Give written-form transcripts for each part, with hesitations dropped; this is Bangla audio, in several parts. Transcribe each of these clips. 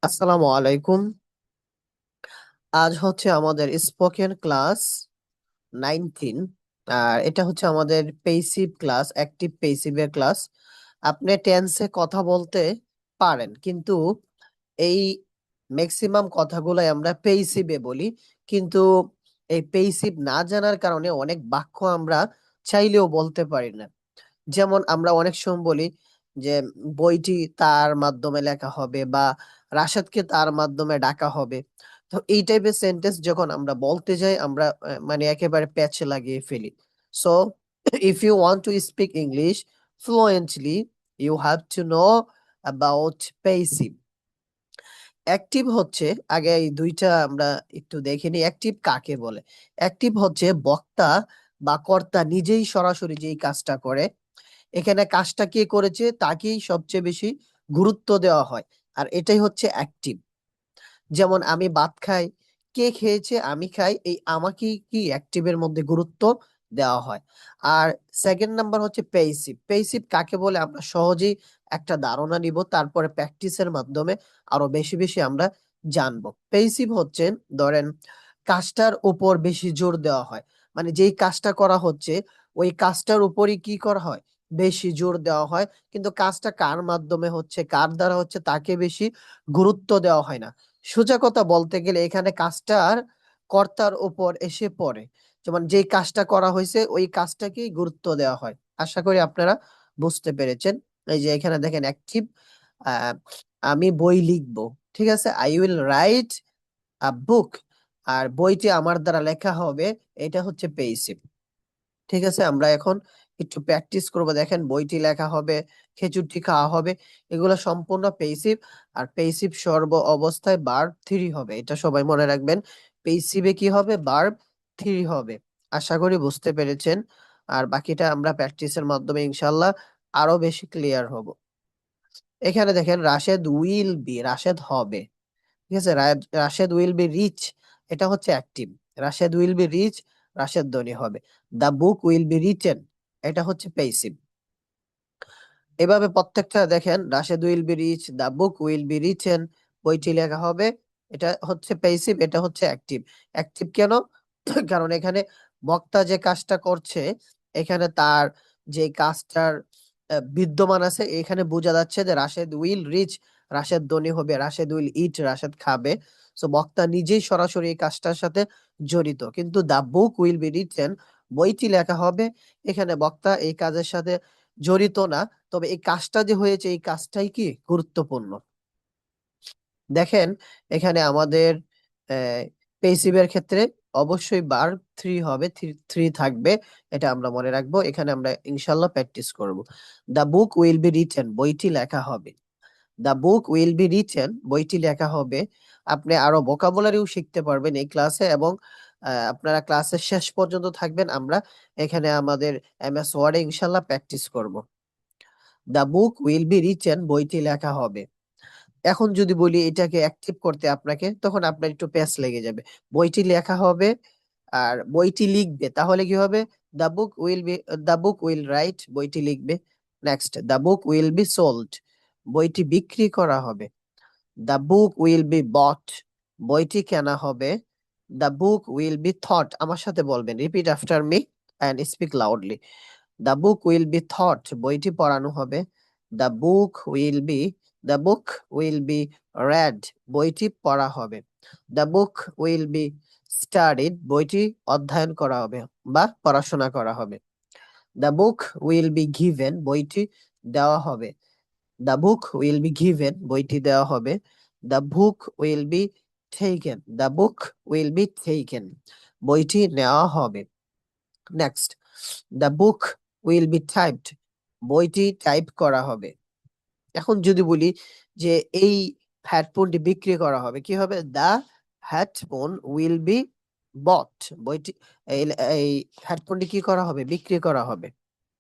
আসসালামু আলাইকুম। আজ হচ্ছে আমাদের স্পোকেন ক্লাস 19। আর এটা হচ্ছে আমাদের পেসিভ ক্লাস, অ্যাক্টিভ পেসিভের ক্লাস। আপনি টেন্সে কথা বলতে পারেন, কিন্তু এই ম্যাক্সিমাম কথাগুলাই আমরা পেসিভে বলি। কিন্তু এই পেসিভ না জানার কারণে অনেক বাক্য আমরা চাইলেও বলতে পারি না। যেমন আমরা অনেক সময় বলি যে বইটি তার মাধ্যমে লেখা হবে, বা রাশেদকে তার মাধ্যমে ডাকা হবে। তো এই টাইপের সেন্টেন্স যখন আমরা বলতে যাই, আমরা মানে একেবারে প্যাচ লাগিয়ে ফেলি। So if you want to speak English fluently, you have to know about passive. Active হচ্ছে, আগে এই দুইটা আমরা একটু দেখে নিই। অ্যাক্টিভ কাকে বলে? অ্যাক্টিভ হচ্ছে বক্তা বা কর্তা নিজেই সরাসরি যেই কাজটা করে। এখানে কাজটা কে করেছে তাকেই সবচেয়ে বেশি গুরুত্ব দেওয়া হয়, আর এটাই হচ্ছে অ্যাক্টিভ। যেমন আমি ভাত খাই, কে খেয়েছে? আমি খাই, এই আমাকেই কি অ্যাক্টিভের মধ্যে গুরুত্ব দেওয়া হয়। আর সেকেন্ড নাম্বার হচ্ছে পেইসিভ। পেইসিভ কাকে বলে আমরা সহজেই একটা ধারণা নিব, তারপরে প্র্যাকটিসের মাধ্যমে আরো বেশি বেশি আমরা জানবো। পেইসিভ হচ্ছে, ধরেন কাজটার উপর বেশি জোর দেওয়া হয়, মানে যেই কাজটা করা হচ্ছে ওই কাজটার উপরই কি করা হয়, বেশি জোর দেওয়া হয়। কিন্তু কাজটা কার মাধ্যমে হচ্ছে, কার দ্বারা হচ্ছে, তাকে বেশি গুরুত্ব দেওয়া হয় না। সোজা কথা বলতে গেলে এখানে কাজটার কর্তার উপর এসে পড়ে। যেমন যেই কাজটা করা হয়েছে ওই কাজটাকেই গুরুত্ব দেওয়া হয়। আশা করি আপনারা বুঝতে পেরেছেন। এই যে এখানে দেখেন অ্যাক্টিভ, আমি বই লিখবো, ঠিক আছে, আই উইল রাইট আ বুক। আর বইটি আমার দ্বারা লেখা হবে, এটা হচ্ছে পেইসিভ। ঠিক আছে, আমরা এখন একটু প্র্যাকটিস করব। দেখেন বইটি লেখা হবে, খেজুরটি খাওয়া হবে, এগুলো সম্পূর্ণ পেইসিভ। আর পেইসিভ সর্ব অবস্থায় ভার্ব থ্রি হবে, এটা সবাই মনে রাখবেন। পেইসিভে কি হবে? ভার্ব থ্রি হবে। আশা করি বুঝতে পেরেছেন। আর বাকিটা আমরা প্র্যাকটিসের মাধ্যমে ইনশাল্লাহ আরো বেশি ক্লিয়ার হব। এখানে দেখেন রাশেদ উইল বি, রাশেদ হবে। ঠিক আছে, রাশেদ উইল বি রিচ, এটা হচ্ছে active. Rashed will be rich, Rashed ধনী হবে। The book will be written, এটা হচ্ছে পেইসিভ। এভাবে প্রত্যেকটা দেখেন, Rashed will be rich, the book will be written, বইটি লেখা হবে, এটা হচ্ছে পেইসিভ, এটা হচ্ছে অ্যাক্টিভ। অ্যাক্টিভ কেন? কারণ এখানে বক্তা যে কাজটা করছে, এখানে তার যে কাজটার বিদ্যমান আছে, এখানে বোঝা যাচ্ছে যে রাশেদ উইল রিচ, রাশেদ ধনী হবে, রাশেদ উইল ইট, রাশেদ খাবে। সো বক্তা নিজেই সরাসরি এই কাজটার সাথে জড়িত। কিন্তু the book will be written, বইটি লেখা হবে, এখানে বক্তা এই কাজের সাথে জড়িত না। তবে এই কাজটা যে হয়েছে এই কাজটাই কি গুরুত্বপূর্ণ। দেখেন এখানে আমাদের পেসিভের ক্ষেত্রে অবশ্যই ভার্ব থ্রি হবে, থ্রি থাকবে, এটা আমরা মনে রাখবো। এখানে আমরা ইনশাল্লাহ প্র্যাকটিস করব। The book will be written, বইটি লেখা হবে। The book will be written, বইটি লেখা হবে। আপনি আরো ভোকাবুলারিও শিখতে পারবেন এই ক্লাসে, এবং আপনারা ক্লাসের শেষ পর্যন্ত থাকবেন। আমরা এখানে আমাদের এমএস ওয়ার্ডে ইনশাল্লাহ প্র্যাকটিস করব। The book will be written, বইটি লেখা হবে। এখন যদি বলি এটাকে অ্যাক্টিভ করতে আপনাকে, তখন আপনার একটু প্যাচ লেগে যাবে। বইটি লেখা হবে আর বইটি লিখবে, তাহলে কি হবে? The book will B, the book will write, বইটি লিখবে। Next, the book will B sold, বইটি বিক্রি করা হবে। দ্য বুক উইল বি বট, বইটি কেনা হবে। The book will B thought, আমার সাথে বলবেন, repeat after me and speak loudly. The book will B thought, বইটি পড়ানো হবে। The book will B, the book will be red, বইটি পড়া হবে। The book will B studied, বইটি অধ্যয়ন করা হবে বা পড়াশোনা করা হবে। The book will be given, বইটি দেওয়া হবে। The book will be given, বইটি দেওয়া হবে। The book will be taken, the book will be taken, বইটি নেওয়া হবে। Next, the book will be typed, বইটি টাইপ করা হবে। এখন যদি বলি যে এই হেডফোনটি বিক্রি করা হবে, কি হবে? দ্য হেডফোন উইল বি বট, বইটি, এই এই হেডফোনটি কি করা হবে? বিক্রি করা হবে।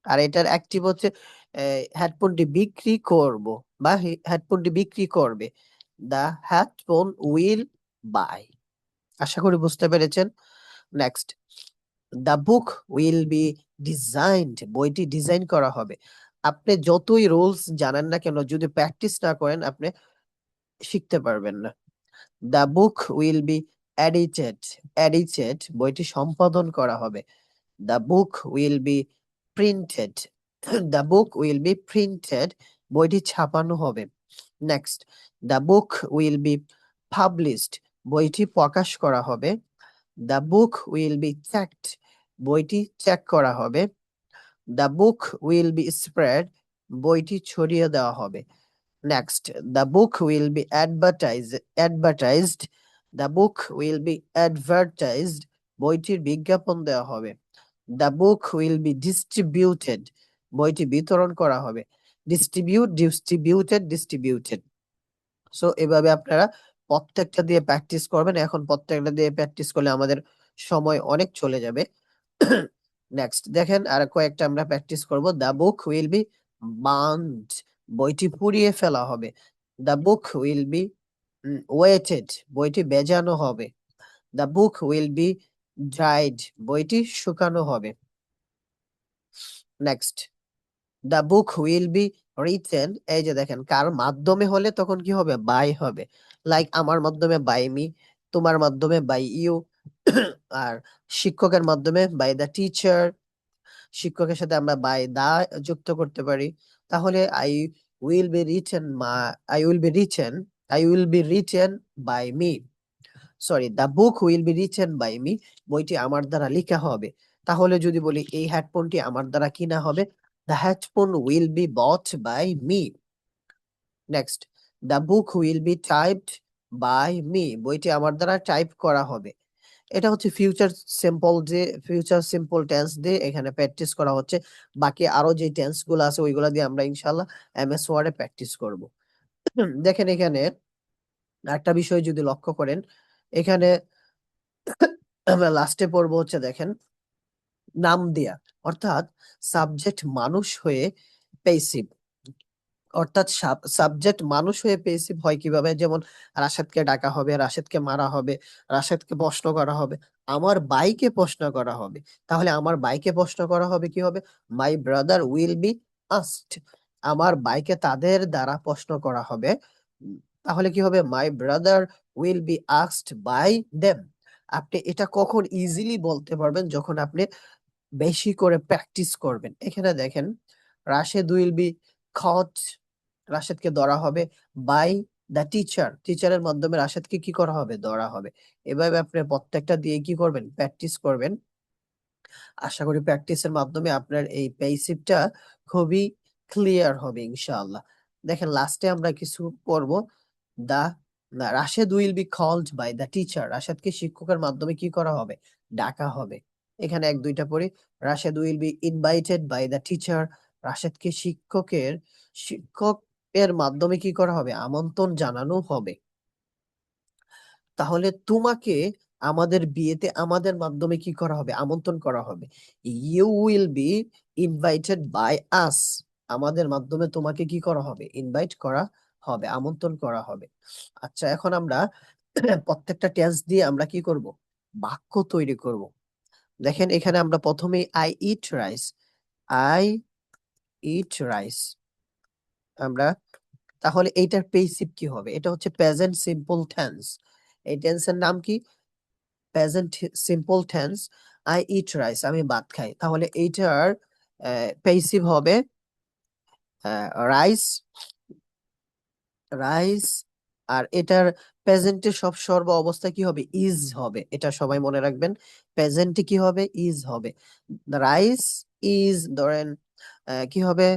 আর এটার অ্যাক্টিভ হচ্ছে হেডফোনটি বিক্রি করব, বা হেডফোনটি বিক্রি করবে। The headphone will buy. আশা করি বুঝতে পেরেছেন। Next, the book will be designed, বইটি ডিজাইন করা হবে। আপনি যতই রুলস জানেন না কেন, যদি প্র্যাকটিস না করেন, আপনি শিখতে পারবেন না। The book will be edited, edited বইটি সম্পাদন করা হবে। The book will be printed, the book will be printed বইটি ছাপানো হবে। Next, the book will be published বইটি প্রকাশ করা হবে। The book will be checked বইটি চেক করা হবে। The book will be spread বইটি ছড়িয়ে দেওয়া হবে। Next, the book will be advertised, the book will be advertised বইটির বিজ্ঞাপন দেওয়া হবে। The book will be distributed বইটি বিতরণ করা হবে। ডিস্ট্রিবিউটেড। সো এভাবে আপনারা প্রত্যেকটা দিয়ে প্র্যাকটিস করবেন। এখন প্রত্যেকটা দিয়ে প্র্যাকটিস করলে আমাদের সময় অনেক চলে যাবে। নেক্সট দেখেন, আর কয়েকটা আমরা প্র্যাকটিস করব। The book will be burned বইটি পুড়িয়ে ফেলা হবে। The book will be wetted বইটি ভেজানো হবে। The book will be dried বইটি শুকানো হবে। Next, the book will be written, এই যে দেখেন কার মাধ্যমে হলে তখন কি হবে, বাই হবে। লাইক আমার মাধ্যমে বাই মি, তোমার মাধ্যমে বাই ইউ, আর শিক্ষকের মাধ্যমে বাই দ্য টিচার, শিক্ষকের সাথে আমরা বাই দা যুক্ত করতে পারি। তাহলে উইল বি রিটেন মা I will be written I will be written by me, sorry, the book will be written by me বইটি আমার দ্বারা লেখা হবে। তাহলে যদি বলি এই হেডফোনটি আমার দ্বারা কিনা হবে, the headphone will be bought by me. Next, the book will be typed by me বইটি আমার দ্বারা টাইপ করা হবে। এটা হচ্ছে ফিউচার সিম্পল টেন্স দিয়ে এখানে প্র্যাকটিস করা হচ্ছে। বাকি আরো যে টেন্স গুলো আছে ওইগুলা দিয়ে আমরা ইনশাল্লাহ এমএস ওয়ার্ডে প্র্যাকটিস করব। দেখেন এখানে একটা বিষয় যদি লক্ষ্য করেন, এখানে আমরা লাস্টে পড়বো হচ্ছে দেখেন নাম দেয়া, অর্থাৎ সাবজেক্ট মানুষ হয়ে পেসিভ, অর্থাৎ সাবজেক্ট মানুষ হয়ে পেসিভ হয় কিভাবে, যেমন রাশেদকে ডাকা হবে, রাশেদকে মারা হবে, রাশেদকে প্রশ্ন করা হবে, আমার বাইকে প্রশ্ন করা হবে। তাহলে আমার বাইকে প্রশ্ন করা হবে কি হবে, my brother will be asked, আমার বাইকে তাদের দ্বারা প্রশ্ন করা হবে। তাহলে কি হবে, my brother will be asked by them. আপনি এটা কখন ইজিলি বলতে পারবেন, যখন আপনি বেশি করে প্র্যাকটিস করবেন। এখানে দেখেন, রাশেদ উইল বি কট, রাশেদকে ধরা হবে বাই দ্য টিচার, টিচারের মাধ্যমে রাশেদকে কি করা হবে, ধরা হবে। এভাবে আপনি প্রত্যেকটা দিয়ে কি করবেন, প্র্যাকটিস করবেন। আশা করি প্র্যাকটিসের মাধ্যমে আপনার এই পেসিভটা খুবই ক্লিয়ার হবে ইনশাআল্লাহ। দেখেন লাস্টে আমরা কিছু পড়ব। The Rashed will be called by the teacher, রাশেদকে শিক্ষকের মাধ্যমে কি করা হবে, ডাকা হবে। এখানে এক দুইটা পড়ি। Rashed will be invited by the teacher, রাশেদকে শিক্ষকের মাধ্যমে কি করা হবে, আমন্ত্রণ জানানো হবে। তাহলে তোমাকে আমাদের বিয়েতে আমাদের মাধ্যমে কি করা হবে, আমন্ত্রণ করা হবে। You will be invited by us, আমাদের মাধ্যমে তোমাকে কি করা হবে, ইনভাইট করা হবে, আমন্ত্রণ করা হবে। আচ্ছা, এখন আমরা প্রত্যেকটা টেন্স দিয়ে আমরা কি করব, বাক্য তৈরি করব। দেখেন এখানে আমরা প্রথমে I eat rice, I eat rice আমরা, তাহলে এইটার পেসিভ কি হবে, এটা হচ্ছে প্রেজেন্ট সিম্পল টেন্স। এই টেন্সের নাম কি, present simple tense. I eat rice, আমি ভাত খাই। তাহলে এইটার পেসিভ হবে রাইস, রাইস। আর এটার প্রেজেন্টে সর্ব অবস্থা কি হবে, ইজ হবে। এটা সবাই মনে রাখবেন, প্রেজেন্টে কি হবে, ইজ হবে। রাইস ইজ, ধরেন কি হবে,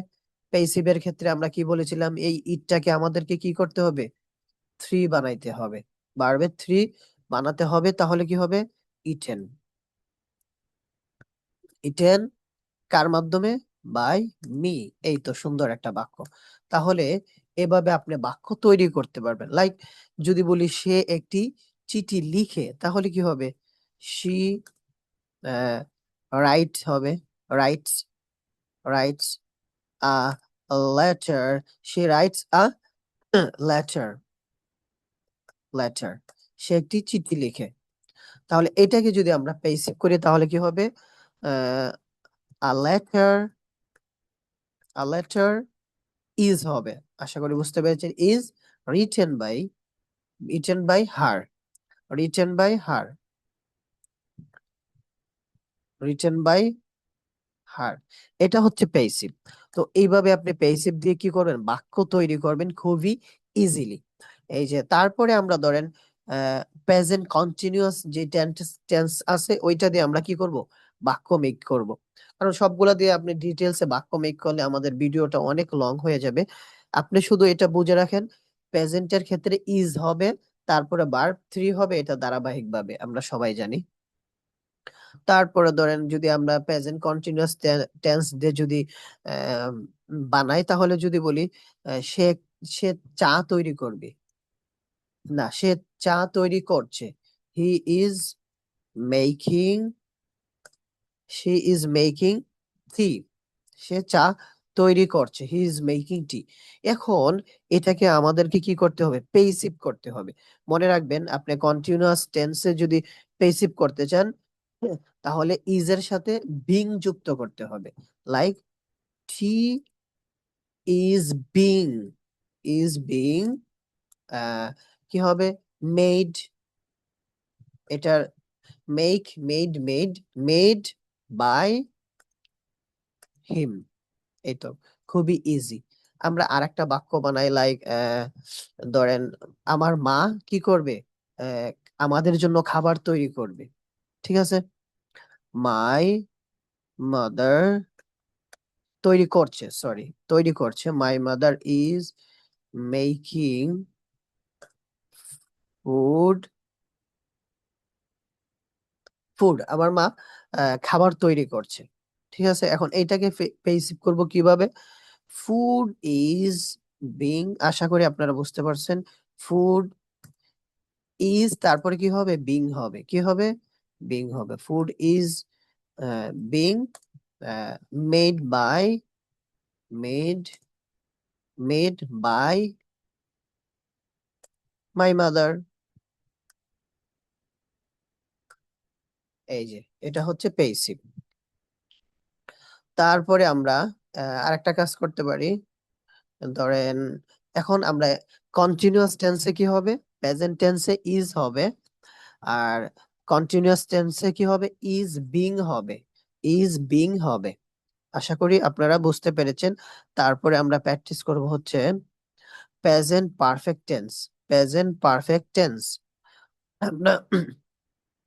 পেসিভের ক্ষেত্রে আমরা কি বলেছিলাম, এই ইটটাকে আমাদেরকে কি করতে হবে, থ্রি বানাইতে হবে, ভার্বের থ্রি বানাতে হবে। তাহলে কি হবে, ইটেন, ইটেন কার মাধ্যমে, বাই মি। এই তো সুন্দর একটা বাক্য। তাহলে এভাবে আপনি বাক্য তৈরি করতে পারবেন। লাইক যদি বলি সে একটি চিঠি লিখে, তাহলে কি হবে, শি রাইট হবে, writes, writes a letter, she writes a letter, letter, সে একটি চিঠি লিখে। তাহলে এটাকে যদি আমরা পেসিভ করি তাহলে কি হবে, a letter, a letter is হবে। আশা করি বুঝতে পেরেছেন। Is written by, written by her, written by her, written by her, এটা হচ্ছে পেইসিভ। তো এইভাবে আপনি পেইসিভ দিয়ে কি করবেন, বাক্য তৈরি করবেন খুবই ইজিলি। এই যে তারপরে আমরা ধরেন প্রেজেন্ট কন্টিনিউয়াস যে টেন্স টেন্স আছে ওইটা দিয়ে আমরা কি করব, বাক্য মেক করব। কারণ সবগুলা দিয়ে আপনি ডিটেলসে বাক্য মেক করলে আমাদের ভিডিওটা অনেক লং হয়ে যাবে। আপনি শুধু এটা বুঝে রাখেন, প্রেজেন্টের ক্ষেত্রে ইজ হবে, তারপরে ভার্ব থ্রি হবে, এটা ধারাবাহিকভাবে আমরা সবাই জানি। তারপরে ধরেন যদি আমরা প্রেজেন্ট কন্টিনিউয়াস টেন্স দিয়ে যদি আহ, বানাই, তাহলে যদি বলি সে সে চা তৈরি করবে, না সে চা তৈরি করছে, he is making, she is making tea, সে চা তৈরি করছে, হি ইজ মেকিং টি। এখন এটাকে আমাদেরকে কি করতে হবে, পেইসিভ করতে হবে। মনে রাখবেন আপনি কন্টিনিউয়াস টেন্সে যদি পেইসিভ করতে চান, তাহলে ইজ এর সাথে বিং যুক্ত করতে হবে। Like he is being, is being কি হবে, মেড, এটার make, made made by him. এই তো, খুবই ইজি। আমরা আরেকটা বাক্য বানাই, লাইক ধরেন আমার মা কি করবে, আহ, আমাদের জন্য খাবার তৈরি করবে। ঠিক আছে, মাই মাদার তৈরি করছে, সরি তৈরি করছে, my mother is making food, food আমার মা খাবার তৈরি করছে। ঠিক আছে, এখন এইটাকে পেসিভ করব কিভাবে, ফুড ইজ বিং, আশা করি আপনারা বুঝতে পারছেন। ফুড ইজ, তারপরে কি হবে, বিং হবে, কি হবে, বিং হবে। Food is being made by, made made by my mother. এই যে এটা হচ্ছে পেইসিভ। তারপরে আমরা আরেকটা কাজ করতে পারি, ধরেন এখন আমরা কন্টিনিউয়াস টেন্সে কি হবে, প্রেজেন্ট টেন্সে ইজ হবে, আর কন্টিনিউয়াস টেন্সে কি হবে, ইজ বিং হবে, ইজ বিং হবে। আশা করি আপনারা বুঝতে পেরেছেন। তারপরে আমরা প্র্যাকটিস করব হচ্ছে present perfect tense, present perfect tense. আমরা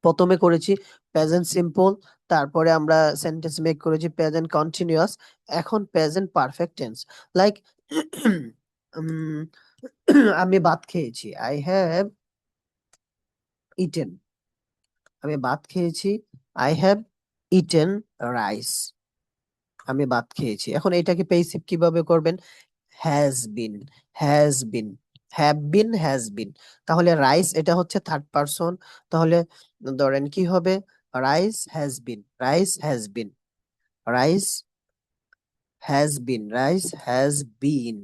প্রথমে করেছি প্রেজেন্ট সিম্পল, তারপরে আমরা সেন্টেন্স মেক করেছি প্রেজেন্ট কন্টিনিউয়াস, এখন প্রেজেন্ট পারফেক্ট টেন্স। লাইক আমি ভাত খেয়েছি, আই হ্যাভ ইটেন, আমি ভাত খেয়েছি, আই হ্যাভ ইটেন রাইস, আমি ভাত খেয়েছি। এখন এটাকে পেসিভ কিভাবে করবেন, has been, has bin, have been, has বিন। তাহলে রাইস এটা হচ্ছে থার্ড পারসন, তাহলে ধরেন কি হবে, rice has bin, rice has bin, rice has bin, rice has been,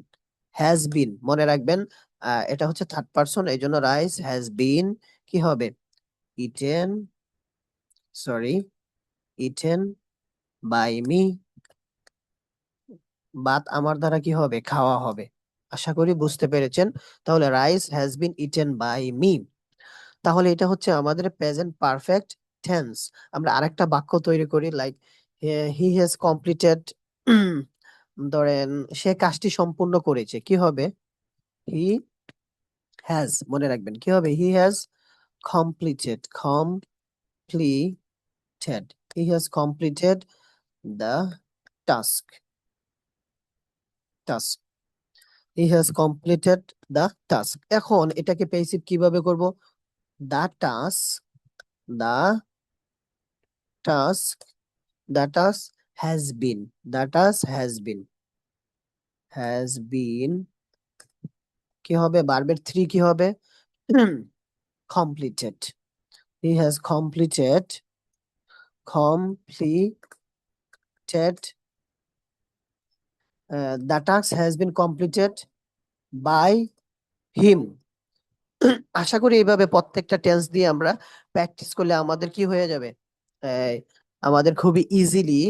has বিন মনে রাখবেন। এটা হচ্ছে থার্ড পারসন, এই জন্য রাইস হ্যাজ বিন কি হবে, eaten, sorry eaten by me, ভাত আমার দ্বারা কি হবে, খাওয়া হবে। আশা করি বুঝতে পেরেছেন। তাহলে rice has been eaten by me, তাহলে এটা হচ্ছে আমাদের প্রেজেন্ট পারফেক্ট টেন্স। আমরা আরেকটা বাক্য তৈরি করি, লাইক হি হ্যাজ কমপ্লিটেড, ধরেন সে কাজটি সম্পূর্ণ করেছে, কি হবে, হি হ্যাজ, মনে রাখবেন কি হবে, he has completed, completed, he has completed the task, task, he has completed the task. এখন এটাকে পেসিভ কিভাবে করব, the task, the task, the task has been, the task has been, has been কি হবে, ভার্বের থ্রি কি হবে, completed, he has completed, completed the task has been completed by him. আশা করি এইভাবে প্রত্যেকটা টেন্স দিয়ে আমরা প্র্যাকটিস করলে আমাদের কি হয়ে যাবে, এই, আমাদের খুবই ইজিলি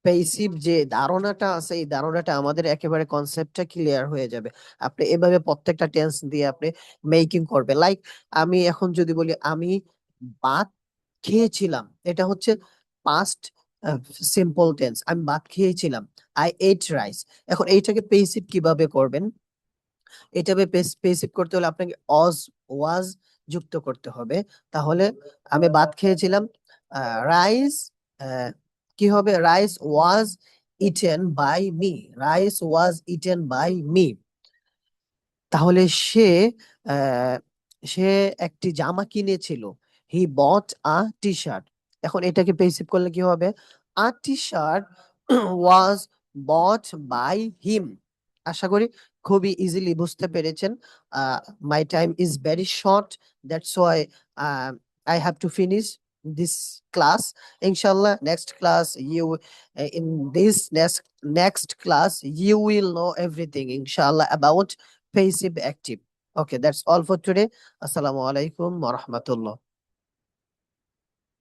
পেসিভ যে ধারণাটা আছে এই ধারণাটা আমাদের একেবারে কনসেপ্টটা ক্লিয়ার হয়ে যাবে। আপনি এভাবে প্রত্যেকটা টেন্স দিয়ে আপনি মেকিং করবে। লাইক আমি এখন যদি বলি আমি ভাত খেয়েছিলাম, এটা হচ্ছে পাস্ট সিম্পল টেন্স। আমি ভাত খেয়েছিলাম, আই এট রাইস। এখন এইটাকে পেসিভ কিভাবে করবেন? এটাকে পেসিভ করতে হলে আপনাকে ওয়াজ যুক্ত করতে হবে। তাহলে আমি ভাত খেয়েছিলাম, রাইস কি হবে? Rice was eaten by me. Rice was eaten by me. তাহলে আহ, সে একটি জামা কিনেছিল, হি বট আ টি শার্ট। এখন এটাকে পেসিভ করলে কি হবে? আ T shirt was bought by him. আশা করি খুবই ইজিলি বুঝতে পেরেছেন। My time is very short, that's why I have to finish this class. Inshallah, next class you in this next class you will know everything inshallah about passive active. Okay, that's all for today. Assalamu alaikum wa rahmatullah.